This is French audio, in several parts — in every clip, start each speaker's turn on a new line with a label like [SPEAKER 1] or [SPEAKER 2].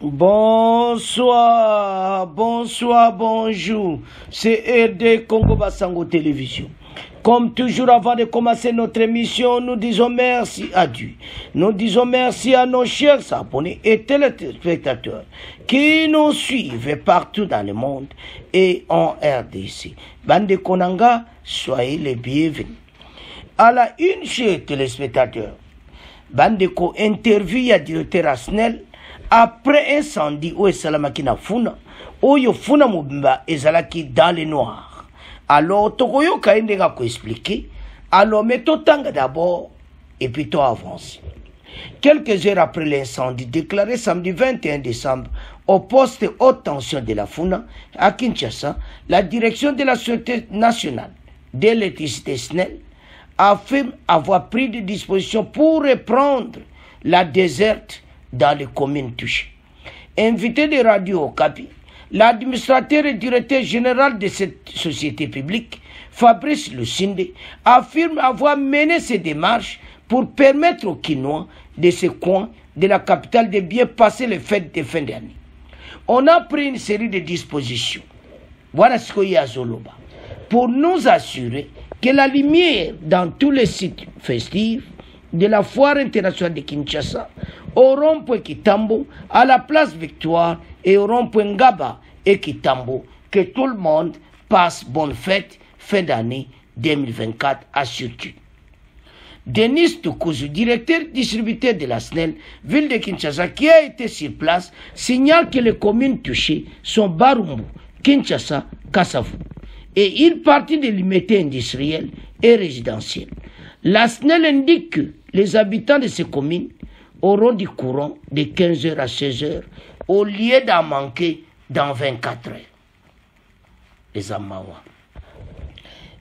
[SPEAKER 1] Bonsoir, bonsoir, bonjour. C'est RD Congo Bassango Télévision. Comme toujours, avant de commencer notre émission, nous disons merci à Dieu. Nous disons merci à nos chers abonnés et téléspectateurs qui nous suivent partout dans le monde et en RDC. Bande Konanga, soyez les bienvenus. À la une, chers téléspectateurs, Bandeko interview à directeur Asnel après incendie au Salamaki na Funa, Oyo Funa Mobimba ezalaki dans le noir. Alors, Tokoyo Kaindega ko expliquer, alors mettons tanga d'abord et puis toi avance. Quelques heures après l'incendie déclaré samedi 21 décembre au poste haute tension de la Funa à Kinshasa, la direction de la Société nationale d'électricité SNEL affirme avoir pris des dispositions pour reprendre la déserte dans les communes touchées. Invité de Radio Okapi, l'administrateur et directeur général de cette société publique, Fabrice Lucinde, affirme avoir mené ces démarches pour permettre aux Kinois de ce coin de la capitale de bien passer les fêtes de fin d'année. On a pris une série de dispositions, voilà ce qu'il y a à Zoloba, pour nous assurer que la lumière dans tous les sites festifs de la foire internationale de Kinshasa, au rond-point Kitambo, à la place Victoire et au rond-point Ngaba et Kitambo, que tout le monde passe bonne fête, fin d'année 2024 à Surtout. Denis Tukuzu, directeur distributeur de la SNEL, ville de Kinshasa, qui a été sur place, signale que les communes touchées sont Barumbu, Kinshasa, Kasavu. Et il partit de l'immédiat industriel et résidentiel. La SNEL indique que les habitants de ces communes auront du courant de 15h à 16h au lieu d'en manquer dans 24 heures. Les Amawa.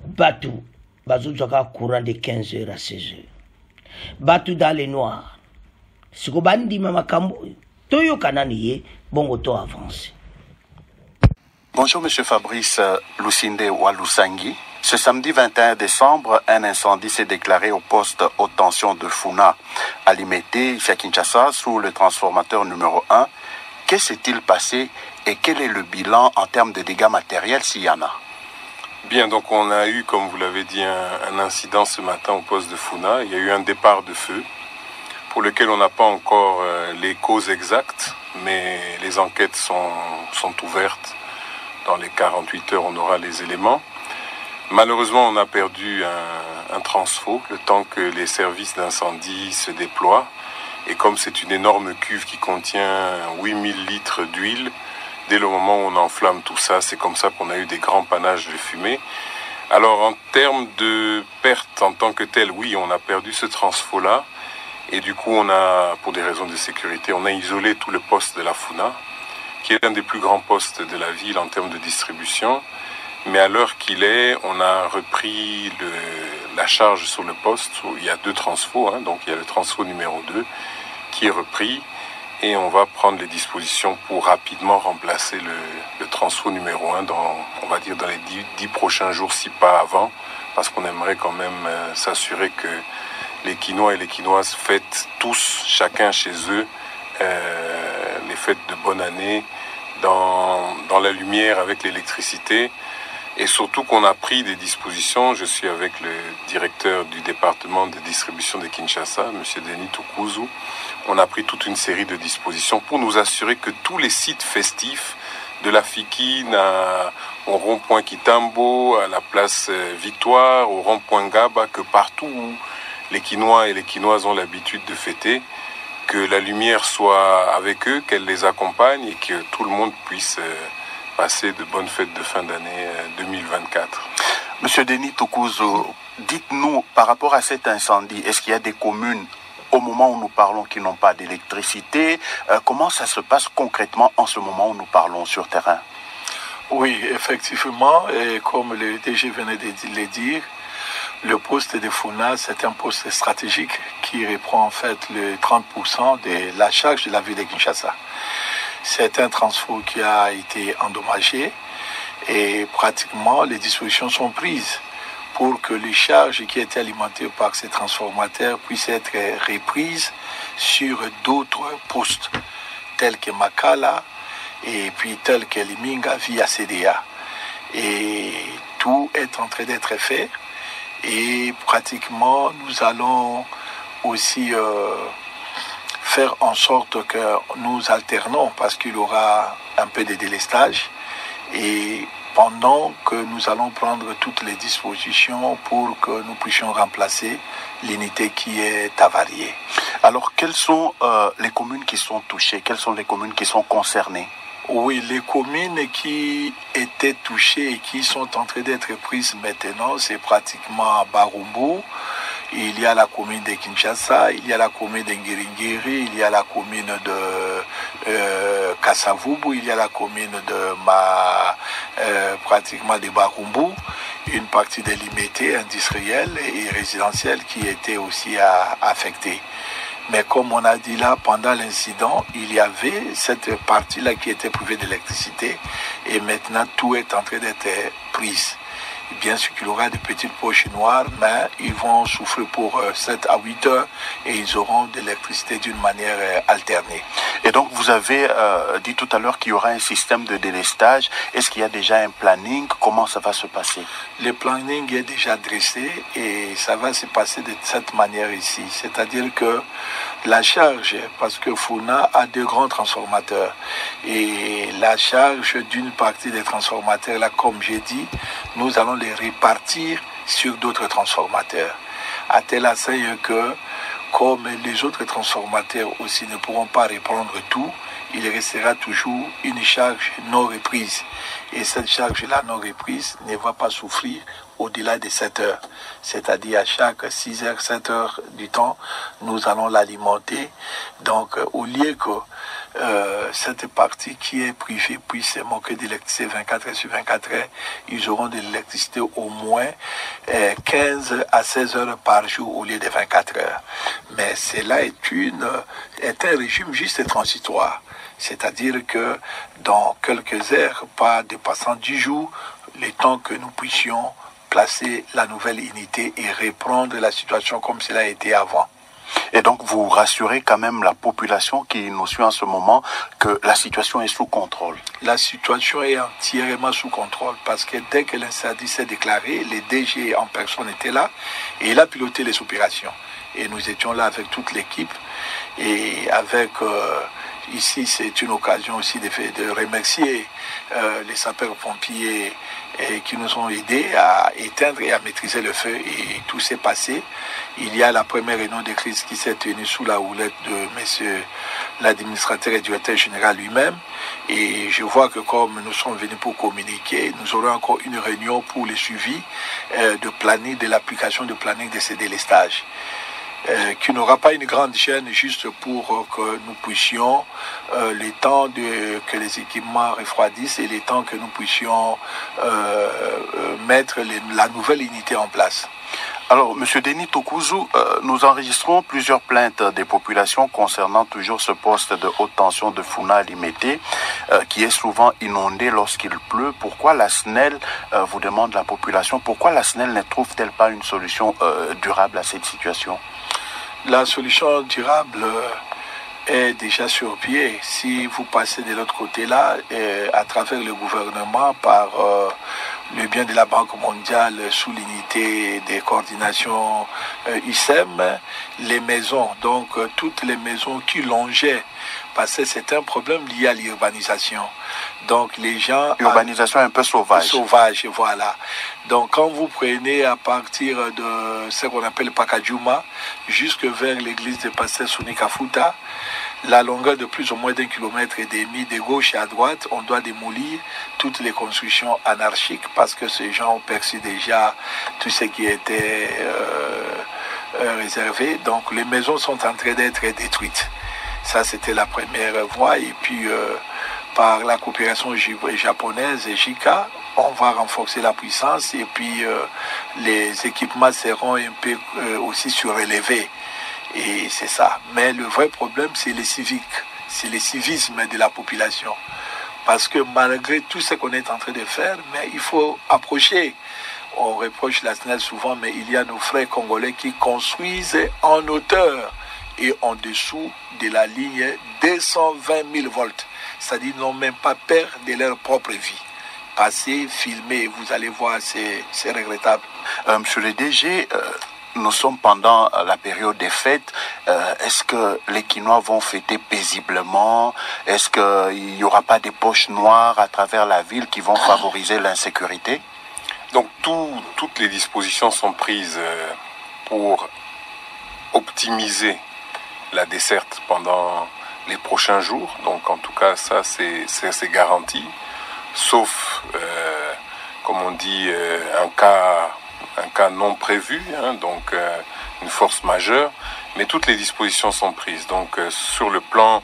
[SPEAKER 1] Batou, Bazouzoka courant de 15h à 16h. Batou dans les noirs. Sikobandi Mamakambo, Toyo Kananiye, Bongoto avance.
[SPEAKER 2] Bonjour Monsieur Fabrice Lucinde Walusangi. Ce samedi 21 décembre, un incendie s'est déclaré au poste haute tension de Funa, à Limete, ici à Kinshasa, sous le transformateur numéro 1. Que s'est-il passé et quel est le bilan en termes de dégâts matériels s'il y en a?
[SPEAKER 3] Bien, donc on a eu, comme vous l'avez dit, un incident ce matin au poste de Funa. Il y a eu un départ de feu pour lequel on n'a pas encore les causes exactes, mais les enquêtes sont ouvertes. Dans les 48 heures, on aura les éléments. Malheureusement, on a perdu un transfo, le temps que les services d'incendie se déploient. Et comme c'est une énorme cuve qui contient 8000 litres d'huile, dès le moment où on enflamme tout ça, c'est comme ça qu'on a eu des grands panaches de fumée. Alors, en termes de perte en tant que telle, oui, on a perdu ce transfo-là. Et du coup, on a, pour des raisons de sécurité, on a isolé tout le poste de la Funa, qui est l'un des plus grands postes de la ville en termes de distribution. Mais à l'heure qu'il est, on a repris la charge sur le poste. Il y a deux transfos, donc il y a le transfo numéro 2 qui est repris. Et on va prendre les dispositions pour rapidement remplacer le transfo numéro 1 on va dire dans les 10 prochains jours, si pas avant. Parce qu'on aimerait quand même s'assurer que les Kinois et les Kinoises fêtent tous, chacun chez eux, les fêtes de bonne année dans la lumière avec l'électricité. Et surtout qu'on a pris des dispositions. Je suis avec le directeur du département de distribution de Kinshasa, M. Denis Tukuzu. On a pris toute une série de dispositions pour nous assurer que tous les sites festifs, de la Fikine au rond-point Kitambo, à la place Victoire, au rond-point Gaba, que partout où les Kinois et les Kinoises ont l'habitude de fêter, que la lumière soit avec eux, qu'elle les accompagne et que tout le monde puisse passer de bonnes fêtes de fin d'année 2024.
[SPEAKER 2] Monsieur Denis Tukuzu, dites-nous par rapport à cet incendie, est-ce qu'il y a des communes au moment où nous parlons qui n'ont pas d'électricité? Comment ça se passe concrètement en ce moment où nous parlons sur terrain?
[SPEAKER 4] Oui, effectivement, et comme le DG venait de le dire, le poste de Funa, c'est un poste stratégique qui reprend en fait le 30% de la charge de la ville de Kinshasa. C'est un transfo qui a été endommagé et pratiquement les dispositions sont prises pour que les charges qui étaient alimentées par ces transformateurs puissent être reprises sur d'autres postes. tels que Makala et puis tels que Liminga via CDA. Et tout est en train d'être fait. Et pratiquement, nous allons aussi faire en sorte que nous alternons parce qu'il y aura un peu de délestage. Et pendant que nous allons prendre toutes les dispositions pour que nous puissions remplacer l'unité qui est avariée.
[SPEAKER 2] Alors, quelles sont les communes qui sont touchées? Quelles sont les communes qui sont concernées?
[SPEAKER 4] Oui, les communes qui étaient touchées et qui sont en train d'être prises maintenant, c'est pratiquement Barumbu. Il y a la commune de Kinshasa, il y a la commune de Ngiringiri, il y a la commune de Kasavubu, il y a la commune de pratiquement de Barumbu, une partie de Limité, industrielle et résidentielle qui était aussi affectée. Mais comme on a dit là, pendant l'incident, il y avait cette partie-là qui était privée d'électricité et maintenant tout est en train d'être prise. Bien sûr qu'il y aura des petites poches noires, mais ils vont souffrir pour 7 à 8 heures et ils auront de l'électricité d'une manière alternée.
[SPEAKER 2] Et donc vous avez dit tout à l'heure qu'il y aura un système de délestage. Est-ce qu'il y a déjà un planning? Comment ça va se passer?
[SPEAKER 4] Le planning est déjà dressé et ça va se passer de cette manière ici. C'est-à-dire que la charge, parce que Funa a 2 grands transformateurs et la charge d'une partie des transformateurs, là, comme j'ai dit, nous allons les répartir sur d'autres transformateurs. À telle enseigne que, comme les autres transformateurs aussi ne pourront pas reprendre tout, il restera toujours une charge non reprise. Et cette charge-là non reprise ne va pas souffrir au-delà de 7 heures. C'est-à-dire à chaque 6 heures, 7 heures du temps, nous allons l'alimenter. Donc, au lieu que cette partie qui est privée puisse manquer d'électricité 24 heures sur 24 heures, ils auront de l'électricité au moins 15 à 16 heures par jour au lieu de 24 heures. Mais cela est un régime juste transitoire. C'est-à-dire que dans quelques heures, pas dépassant 10 jours, le temps que nous puissions placer la nouvelle unité et reprendre la situation comme cela a été avant.
[SPEAKER 2] Et donc vous rassurez quand même la population qui nous suit en ce moment que la situation est sous contrôle?
[SPEAKER 4] La situation est entièrement sous contrôle parce que dès que l'incendie s'est déclaré, le DG en personne était là et il a piloté les opérations. Et nous étions là avec toute l'équipe et avec... Ici, c'est une occasion aussi de remercier les sapeurs-pompiers qui nous ont aidés à éteindre et à maîtriser le feu. Et tout s'est passé. Il y a la première réunion de crise qui s'est tenue sous la houlette de monsieur l'administrateur et directeur général lui-même. Et je vois que comme nous sommes venus pour communiquer, nous aurons encore une réunion pour le suivi de planning, de l'application de planning de ces délestages. Qui n'aura pas une grande chaîne juste pour que nous puissions, le temps que les équipements refroidissent et le temps que nous puissions mettre la nouvelle unité en place.
[SPEAKER 2] Alors, M. Denis Tokuzu, nous enregistrons plusieurs plaintes des populations concernant toujours ce poste de haute tension de Funa à Limité, qui est souvent inondé lorsqu'il pleut. Pourquoi la SNEL, vous demande la population, pourquoi la SNEL ne trouve-t-elle pas une solution durable à cette situation?
[SPEAKER 4] La solution durable est déjà sur pied. Si vous passez de l'autre côté là, à travers le gouvernement, par le bien de la Banque mondiale sous l'unité de coordination ICEM, les maisons, donc toutes les maisons qui longeaient, parce que c'est un problème lié à l'urbanisation. Donc les gens...
[SPEAKER 2] Urbanisation un peu sauvage.
[SPEAKER 4] Sauvage, voilà. Donc quand vous prenez à partir de ce qu'on appelle Pakadjouma, jusque vers l'église de Pasteur Sonika-Fouta, la longueur de plus ou moins d'1,5 km de gauche et à droite, on doit démolir toutes les constructions anarchiques parce que ces gens ont perçu déjà tout ce qui était réservé. Donc les maisons sont en train d'être détruites. Ça, c'était la première voie. Et puis, par la coopération japonaise et JICA, on va renforcer la puissance et puis les équipements seront un peu aussi surélevés. Et c'est ça. Mais le vrai problème, c'est les civiques. C'est le civisme de la population. Parce que malgré tout ce qu'on est en train de faire, mais il faut approcher. On reproche la SNEL souvent, mais il y a nos frères congolais qui construisent en hauteur. et en dessous de la ligne 220 000 volts. C'est-à-dire qu'ils n'ont même pas peur de leur propre vie. Passez, filmez, vous allez voir, c'est regrettable.
[SPEAKER 2] Monsieur le DG, nous sommes pendant la période des fêtes. Est-ce que les Kinois vont fêter paisiblement? Est-ce qu'il n'y aura pas des poches noires à travers la ville qui vont favoriser l'insécurité?
[SPEAKER 3] Donc toutes les dispositions sont prises pour optimiser la desserte pendant les prochains jours. Donc en tout cas, ça c'est garanti. Sauf, comme on dit, un cas non prévu, hein, donc une force majeure. Mais toutes les dispositions sont prises. Donc sur le plan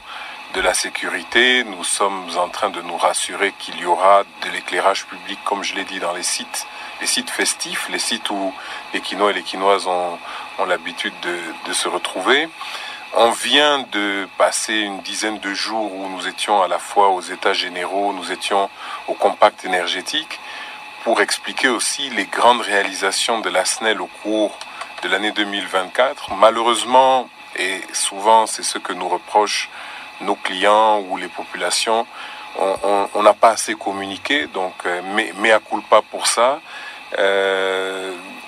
[SPEAKER 3] de la sécurité, nous sommes en train de nous rassurer qu'il y aura de l'éclairage public, comme je l'ai dit, dans les sites festifs, les sites où les Kinois et les Kinoises ont l'habitude de se retrouver. On vient de passer une dizaine de jours où nous étions à la fois aux États généraux, nous étions au compact énergétique, pour expliquer aussi les grandes réalisations de la SNEL au cours de l'année 2024. Malheureusement, et souvent c'est ce que nous reprochent nos clients ou les populations, on n'a pas assez communiqué, donc mea culpa pour ça.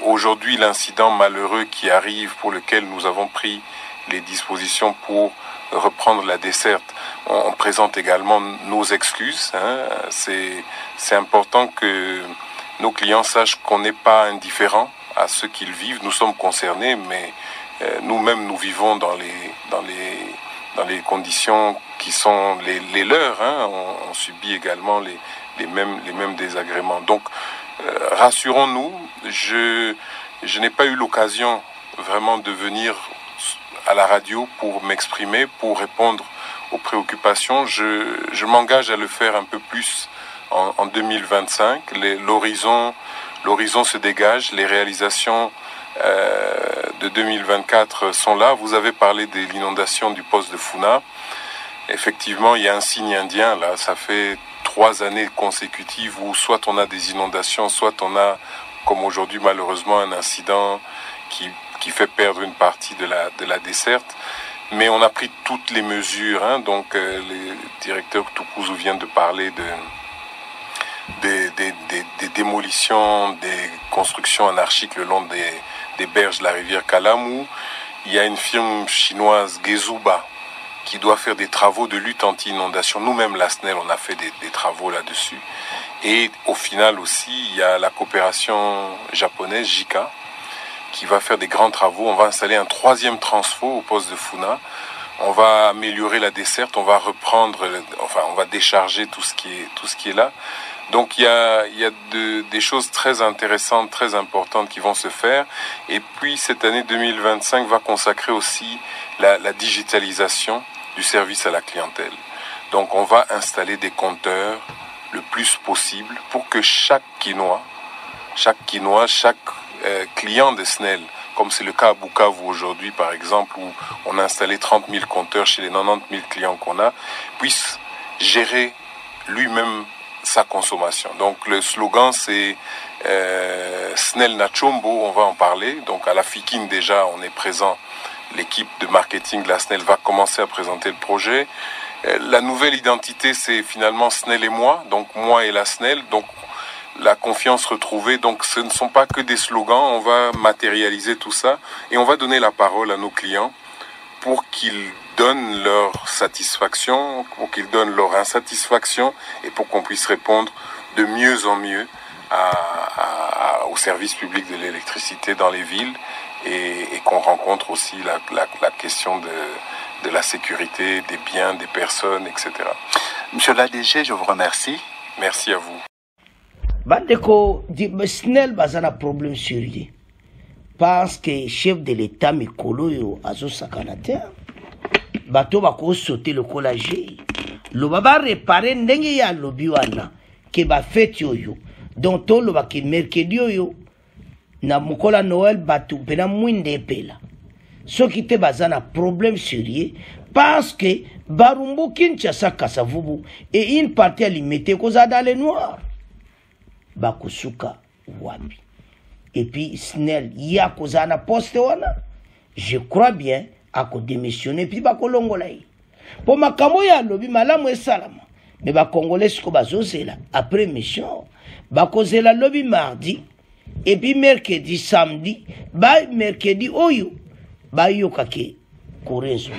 [SPEAKER 3] Aujourd'hui, l'incident malheureux qui arrive, pour lequel nous avons pris les dispositions pour reprendre la desserte, on présente également nos excuses. Hein. C'est important que nos clients sachent qu'on n'est pas indifférent à ce qu'ils vivent. Nous sommes concernés, mais nous-mêmes nous vivons dans les conditions qui sont les leurs. Hein. On subit également les mêmes désagréments. Donc rassurons-nous, je n'ai pas eu l'occasion vraiment de venir à la radio pour m'exprimer, pour répondre aux préoccupations. Je m'engage à le faire un peu plus en 2025. L'horizon se dégage, les réalisations de 2024 sont là. Vous avez parlé de l'inondation du poste de Funa. Effectivement, il y a un signe indien là. Ça fait 3 années consécutives où soit on a des inondations, soit on a, comme aujourd'hui malheureusement, un incident qui fait perdre une partie de la desserte. Mais on a pris toutes les mesures. Hein. Donc le directeur Tukuzu vient de parler des démolitions, des constructions anarchiques le long des berges de la rivière Kalamu. Il y a une firme chinoise, Gezuba, qui doit faire des travaux de lutte anti-inondation. Nous-mêmes, la SNEL, on a fait des travaux là-dessus. Et au final aussi, il y a la coopération japonaise, JICA, qui va faire des grands travaux. On va installer un 3e transfo au poste de Funa. On va améliorer la desserte, on va on va décharger tout ce qui est là. Donc il y a des choses très intéressantes, très importantes qui vont se faire. Et puis cette année 2025 va consacrer aussi la digitalisation du service à la clientèle. Donc on va installer des compteurs le plus possible pour que chaque Kinois, chaque client de SNEL, comme c'est le cas à Bukavu aujourd'hui par exemple, où on a installé 30 000 compteurs chez les 90 000 clients qu'on a, puisse gérer lui-même sa consommation. Donc le slogan c'est SNEL Nachombo, on va en parler. Donc à la FIKIN déjà on est présent, l'équipe de marketing de la SNEL va commencer à présenter le projet. La nouvelle identité c'est finalement SNEL et moi, donc moi et la SNEL, donc la confiance retrouvée. Donc ce ne sont pas que des slogans, on va matérialiser tout ça et on va donner la parole à nos clients pour qu'ils donnent leur satisfaction, pour qu'ils donnent leur insatisfaction et pour qu'on puisse répondre de mieux en mieux au service public de l'électricité dans les villes et qu'on rencontre aussi la question de la sécurité des biens, des personnes, etc.
[SPEAKER 2] Monsieur l'ADG, je vous remercie.
[SPEAKER 3] Merci à vous.
[SPEAKER 1] Bandeko, SNEL bazana problème sérieux parce que chef de l'État mikolo yo azo sakanateur bato bako sauter le collage lo baba réparer ndenge ya lobi wana ke ba fête yo donc to lo ba ke mercredi yo na mukola Noël bato pena mwinde pela soki te bazana problème sérieux parce que Barumbu Kinshasa Kasavubu et une partie limitée koza dans les noirs bakusuka wapi. Et puis SNEL ya kozana poste wana, je crois bien ako démissionner puis bakolongola ye po makambo ya lobi malamu esalama mais bakongolais siko bazozela après mission bakozela lobi mardi et puis mercredi samedi mercredi oyo bayoka ke korezo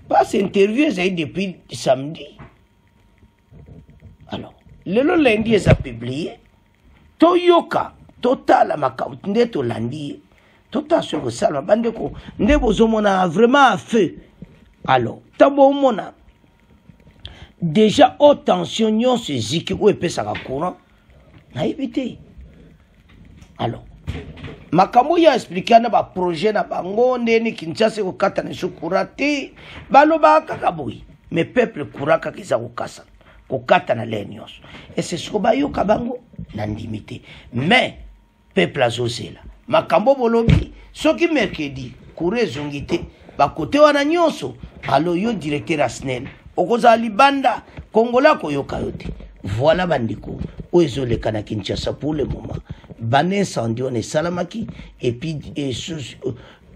[SPEAKER 1] pas interview ezali depuis samedi alors lelo lundi eza publié toyoka totala makambo nde tolandi ye totala soki kosalama bandeko nde bozomona vraiment à feu alors ntango omona déjà haute tension nyonso eziki oyo epesaka courant nayebi te alors makambo oyo explike na baprojet na bango ndeni kinshasa ekokatana so courant te balobaka kaka boye mais peuple courant kaka eza kokatana lere nyonso ese siko bayoka bango na ndimi te mais peuple azozela makambo bolobi soki mercredi courant ezongi te bakote wana nyonso alo yo directeur ya SNEL okozala libanda kongola koyoka yo te voilà bandeko oyo ezoleka na Kinshasa pour le moment bana incendie wana esalamaki et puis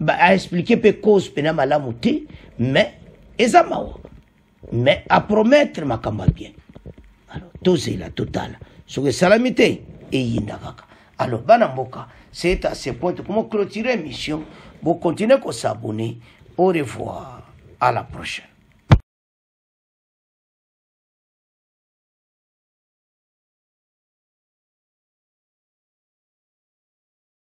[SPEAKER 1] a expliqué pe cause pena malamu te mais eza mawa mais à promettre makambo bien alors tozela totala soki esalami te eyinda kaka alors bana mboka c'est à ce point comment clôturer mission vous continuez à s'abonner. Au revoir, à la prochaine.